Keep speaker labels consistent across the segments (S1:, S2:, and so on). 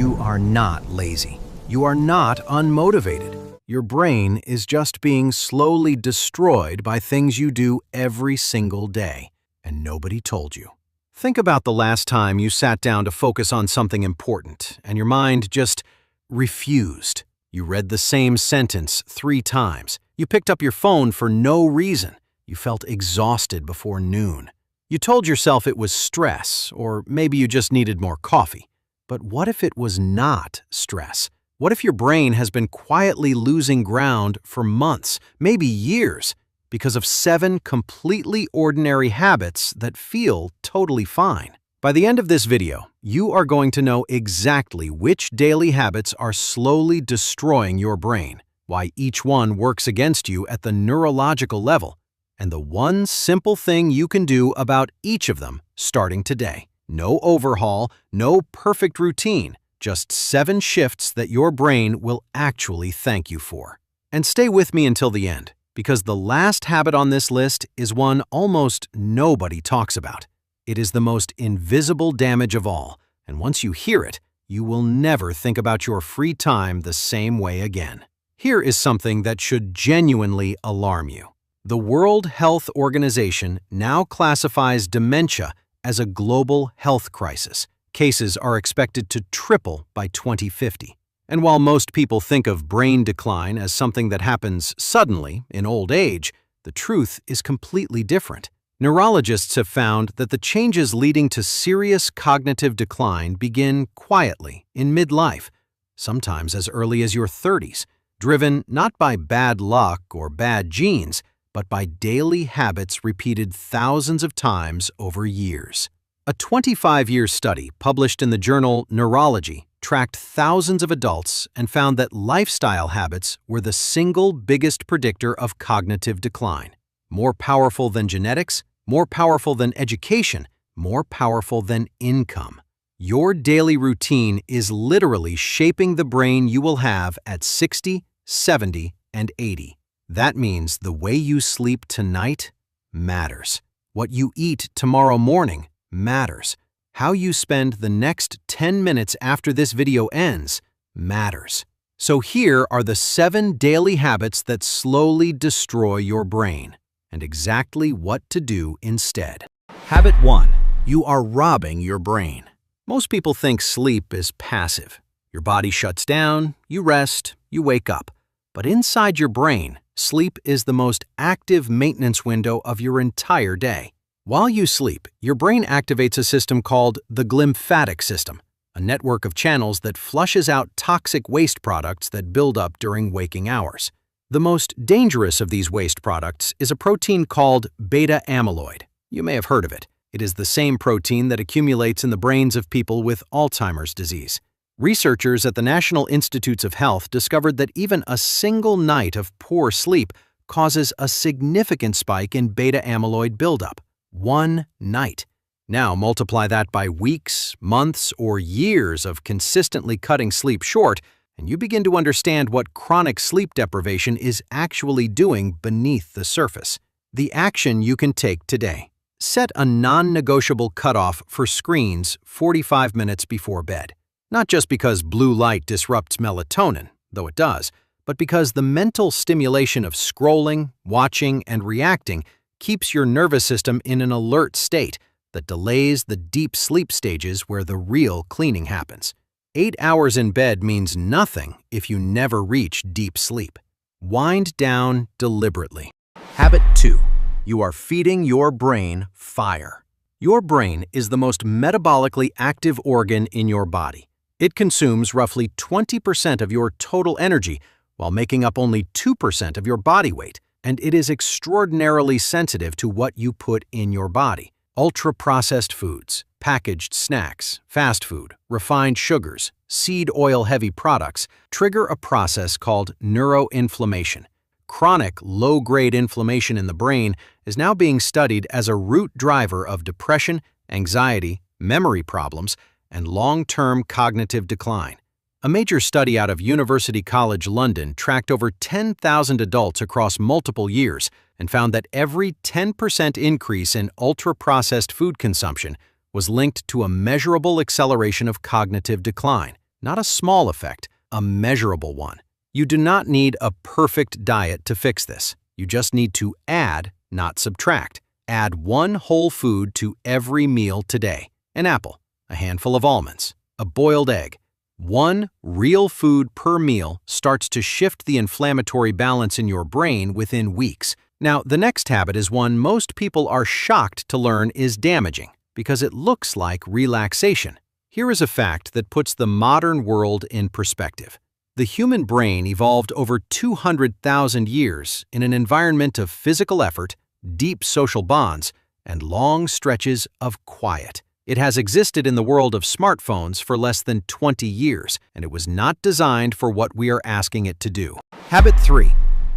S1: You are not lazy. You are not unmotivated. Your brain is just being slowly destroyed by things you do every single day, and nobody told you. Think about the last time you sat down to focus on something important, and your mind just refused. You read the same sentence 3 times. You picked up your phone for no reason. You felt exhausted before noon. You told yourself it was stress, or maybe you just needed more coffee. But what if it was not stress? What if your brain has been quietly losing ground for months, maybe years, because of 7 completely ordinary habits that feel totally fine? By the end of this video, you are going to know exactly which daily habits are slowly destroying your brain, why each one works against you at the neurological level, and the one simple thing you can do about each of them starting today. No overhaul, no perfect routine, just 7 shifts that your brain will actually thank you for. And stay with me until the end, because the last habit on this list is one almost nobody talks about. It is the most invisible damage of all, and once you hear it, you will never think about your free time the same way again. Here is something that should genuinely alarm you. The World Health Organization now classifies dementia as a global health crisis. Cases are expected to triple by 2050. And while most people think of brain decline as something that happens suddenly in old age, the truth is completely different. Neurologists have found that the changes leading to serious cognitive decline begin quietly in midlife, sometimes as early as your 30s, driven not by bad luck or bad genes, but by daily habits repeated thousands of times over years. A 25-year study published in the journal Neurology tracked thousands of adults and found that lifestyle habits were the single biggest predictor of cognitive decline. More powerful than genetics, more powerful than education, more powerful than income. Your daily routine is literally shaping the brain you will have at 60, 70, and 80. That means the way you sleep tonight matters. What you eat tomorrow morning matters. How you spend the next 10 minutes after this video ends matters. So here are the 7 daily habits that slowly destroy your brain, and exactly what to do instead. Habit 1. You are robbing your brain. Most people think sleep is passive. Your body shuts down, you rest, you wake up. But inside your brain, sleep is the most active maintenance window of your entire day. While you sleep, your brain activates a system called the glymphatic system, a network of channels that flushes out toxic waste products that build up during waking hours. The most dangerous of these waste products is a protein called beta amyloid. You may have heard of it. It is the same protein that accumulates in the brains of people with Alzheimer's disease. Researchers at the National Institutes of Health discovered that even a single night of poor sleep causes a significant spike in beta amyloid buildup. 1 night. Now multiply that by weeks, months, or years of consistently cutting sleep short, and you begin to understand what chronic sleep deprivation is actually doing beneath the surface. The action you can take today. Set a non-negotiable cutoff for screens 45 minutes before bed. Not just because blue light disrupts melatonin, though it does, but because the mental stimulation of scrolling, watching, and reacting keeps your nervous system in an alert state that delays the deep sleep stages where the real cleaning happens. 8 hours in bed means nothing if you never reach deep sleep. Wind down deliberately. Habit 2. You are feeding your brain fire. Your brain is the most metabolically active organ in your body. It consumes roughly 20% of your total energy while making up only 2% of your body weight, and it is extraordinarily sensitive to what you put in your body. Ultra-processed foods, packaged snacks, fast food, refined sugars, seed oil-heavy products trigger a process called neuroinflammation. Chronic, low-grade inflammation in the brain is now being studied as a root driver of depression, anxiety, memory problems, and long-term cognitive decline. A major study out of University College London tracked over 10,000 adults across multiple years and found that every 10% increase in ultra-processed food consumption was linked to a measurable acceleration of cognitive decline. Not a small effect, a measurable one. You do not need a perfect diet to fix this. You just need to add, not subtract. Add one whole food to every meal today. An apple, a handful of almonds, a boiled egg. One real food per meal starts to shift the inflammatory balance in your brain within weeks. Now, the next habit is one most people are shocked to learn is damaging because it looks like relaxation. Here is a fact that puts the modern world in perspective. The human brain evolved over 200,000 years in an environment of physical effort, deep social bonds, and long stretches of quiet. It has existed in the world of smartphones for less than 20 years, and it was not designed for what we are asking it to do. Habit 3.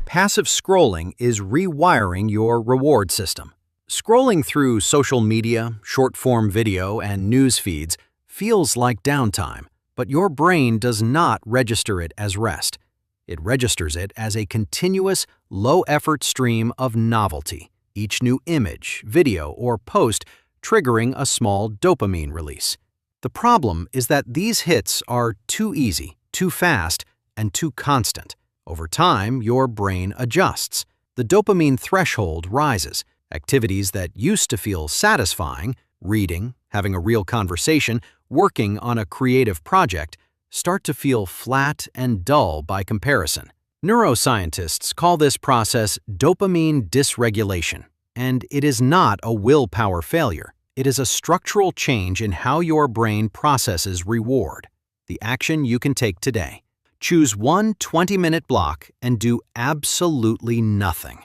S1: Passive scrolling is rewiring your reward system. Scrolling through social media, short-form video, and news feeds feels like downtime, but your brain does not register it as rest. It registers it as a continuous, low-effort stream of novelty, each new image, video, or post triggering a small dopamine release. The problem is that these hits are too easy, too fast, and too constant. Over time, your brain adjusts. The dopamine threshold rises. Activities that used to feel satisfying, reading, having a real conversation, working on a creative project, start to feel flat and dull by comparison. Neuroscientists call this process dopamine dysregulation. And it is not a willpower failure. It is a structural change in how your brain processes reward. The action you can take today. Choose one 20-minute block and do absolutely nothing.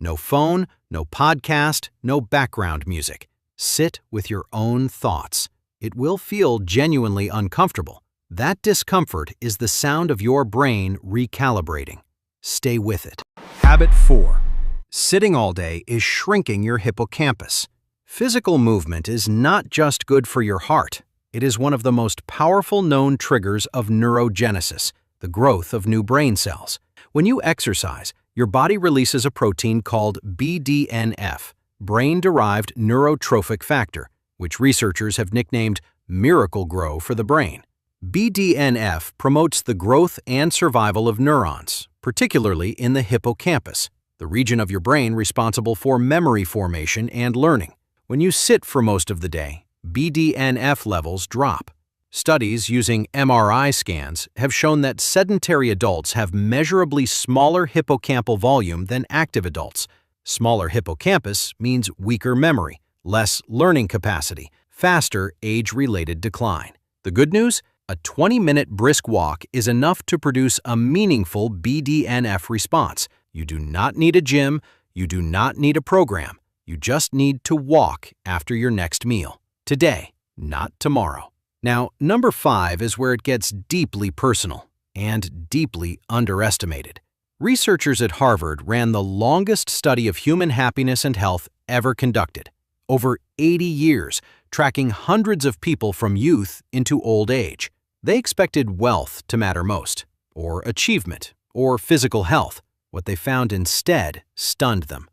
S1: No phone, no podcast, no background music. Sit with your own thoughts. It will feel genuinely uncomfortable. That discomfort is the sound of your brain recalibrating. Stay with it. Habit 4. Sitting all day is shrinking your hippocampus. Physical movement is not just good for your heart. It is one of the most powerful known triggers of neurogenesis, the growth of new brain cells. When you exercise, your body releases a protein called BDNF, brain-derived neurotrophic factor, which researchers have nicknamed Miracle Grow for the brain. BDNF promotes the growth and survival of neurons, particularly in the hippocampus, the region of your brain responsible for memory formation and learning. When you sit for most of the day, BDNF levels drop. Studies using MRI scans have shown that sedentary adults have measurably smaller hippocampal volume than active adults. Smaller hippocampus means weaker memory, less learning capacity, faster age-related decline. The good news? A 20-minute brisk walk is enough to produce a meaningful BDNF response. You do not need a gym, you do not need a program. You just need to walk after your next meal. Today, not tomorrow. Now, number 5 is where it gets deeply personal and deeply underestimated. Researchers at Harvard ran the longest study of human happiness and health ever conducted, over 80 years, tracking hundreds of people from youth into old age. They expected wealth to matter most, or achievement, or physical health. What they found instead stunned them.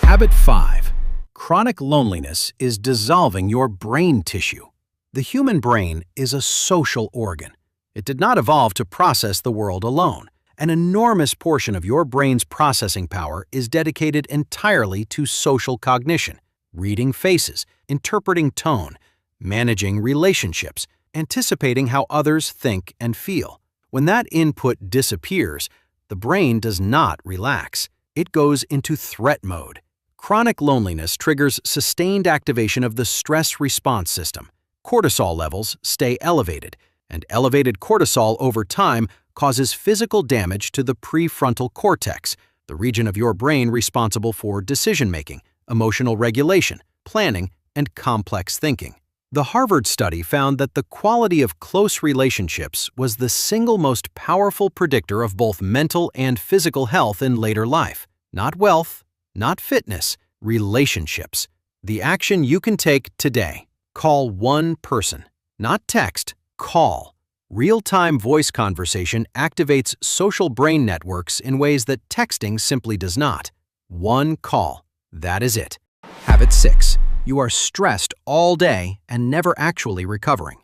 S1: Habit 5. Chronic loneliness is dissolving your brain tissue. The human brain is a social organ. It did not evolve to process the world alone. An enormous portion of your brain's processing power is dedicated entirely to social cognition, reading faces, interpreting tone, managing relationships, anticipating how others think and feel. When that input disappears, the brain does not relax. It goes into threat mode. Chronic loneliness triggers sustained activation of the stress response system. Cortisol levels stay elevated, and elevated cortisol over time causes physical damage to the prefrontal cortex, the region of your brain responsible for decision-making, emotional regulation, planning, and complex thinking. The Harvard study found that the quality of close relationships was the single most powerful predictor of both mental and physical health in later life. Not wealth, not fitness, relationships. The action you can take today. Call one person. Not text, call. Real-time voice conversation activates social brain networks in ways that texting simply does not. One call. That is it. Habit 6. You are stressed all day and never actually recovering.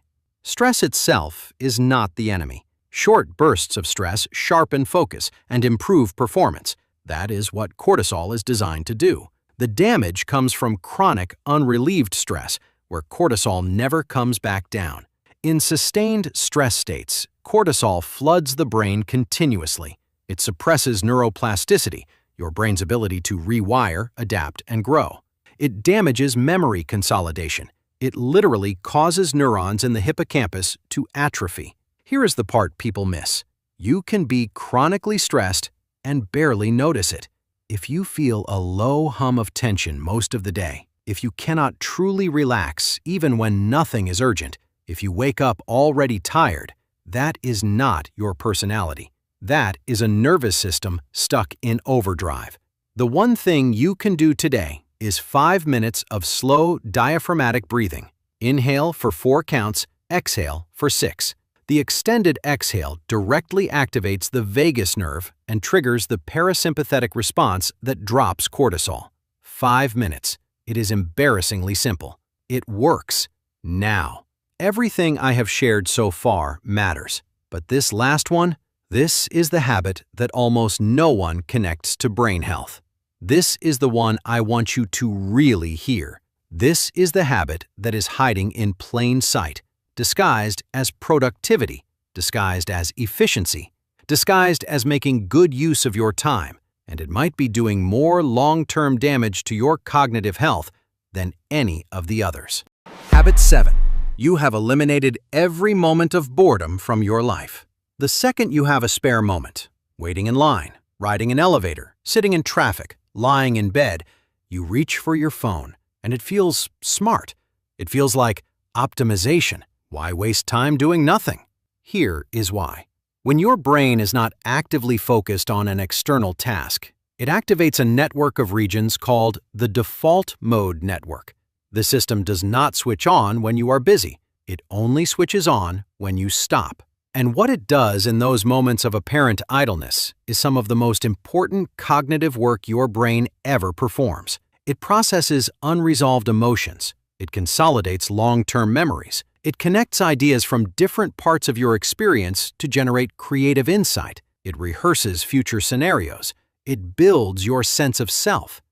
S1: Stress itself is not the enemy. Short bursts of stress sharpen focus and improve performance. That is what cortisol is designed to do. The damage comes from chronic, unrelieved stress, where cortisol never comes back down. In sustained stress states, cortisol floods the brain continuously. It suppresses neuroplasticity, your brain's ability to rewire, adapt, and grow. It damages memory consolidation. It literally causes neurons in the hippocampus to atrophy. Here is the part people miss. You can be chronically stressed and barely notice it. If you feel a low hum of tension most of the day, if you cannot truly relax even when nothing is urgent, if you wake up already tired, that is not your personality. That is a nervous system stuck in overdrive. The one thing you can do today is 5 minutes of slow diaphragmatic breathing. Inhale for 4 counts, exhale for 6. The extended exhale directly activates the vagus nerve and triggers the parasympathetic response that drops cortisol. 5 minutes. It is embarrassingly simple. It works. Now. Everything I have shared so far matters, but this last one, this is the habit that almost no one connects to brain health. This is the one I want you to really hear. This is the habit that is hiding in plain sight, disguised as productivity, disguised as efficiency, disguised as making good use of your time, and it might be doing more long-term damage to your cognitive health than any of the others. Habit 7. You have eliminated every moment of boredom from your life. The second you have a spare moment, waiting in line, riding an elevator, sitting in traffic, lying in bed, you reach for your phone, and it feels smart. It feels like optimization. Why waste time doing nothing? Here is why. When your brain is not actively focused on an external task, it activates a network of regions called the default mode network. The system does not switch on when you are busy. It only switches on when you stop. And what it does in those moments of apparent idleness is some of the most important cognitive work your brain ever performs. It processes unresolved emotions. It consolidates long-term memories. It connects ideas from different parts of your experience to generate creative insight. It rehearses future scenarios. It builds your sense of self.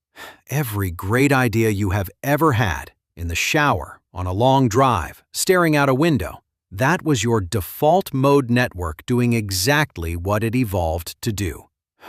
S1: Every great idea you have ever had, in the shower, on a long drive, staring out a window, that was your default mode network doing exactly what it evolved to do.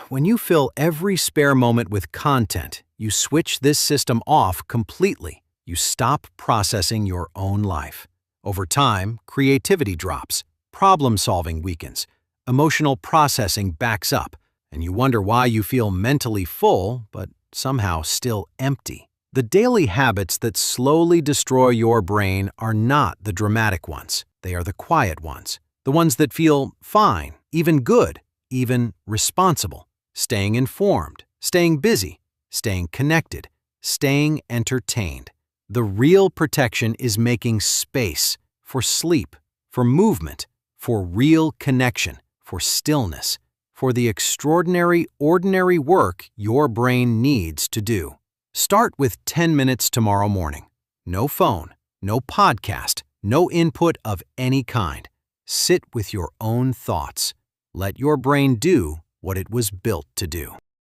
S1: When you fill every spare moment with content, you switch this system off completely. You stop processing your own life. Over time, creativity drops, problem-solving weakens, emotional processing backs up, and you wonder why you feel mentally full but somehow still empty. The daily habits that slowly destroy your brain are not the dramatic ones. They are the quiet ones, the ones that feel fine, even good, even responsible. Staying informed, staying busy, staying connected, staying entertained. The real protection is making space for sleep, for movement, for real connection, for stillness, for the extraordinary, ordinary work your brain needs to do. Start with 10 minutes tomorrow morning. No phone, no podcast, no input of any kind. Sit with your own thoughts. Let your brain do what it was built to do.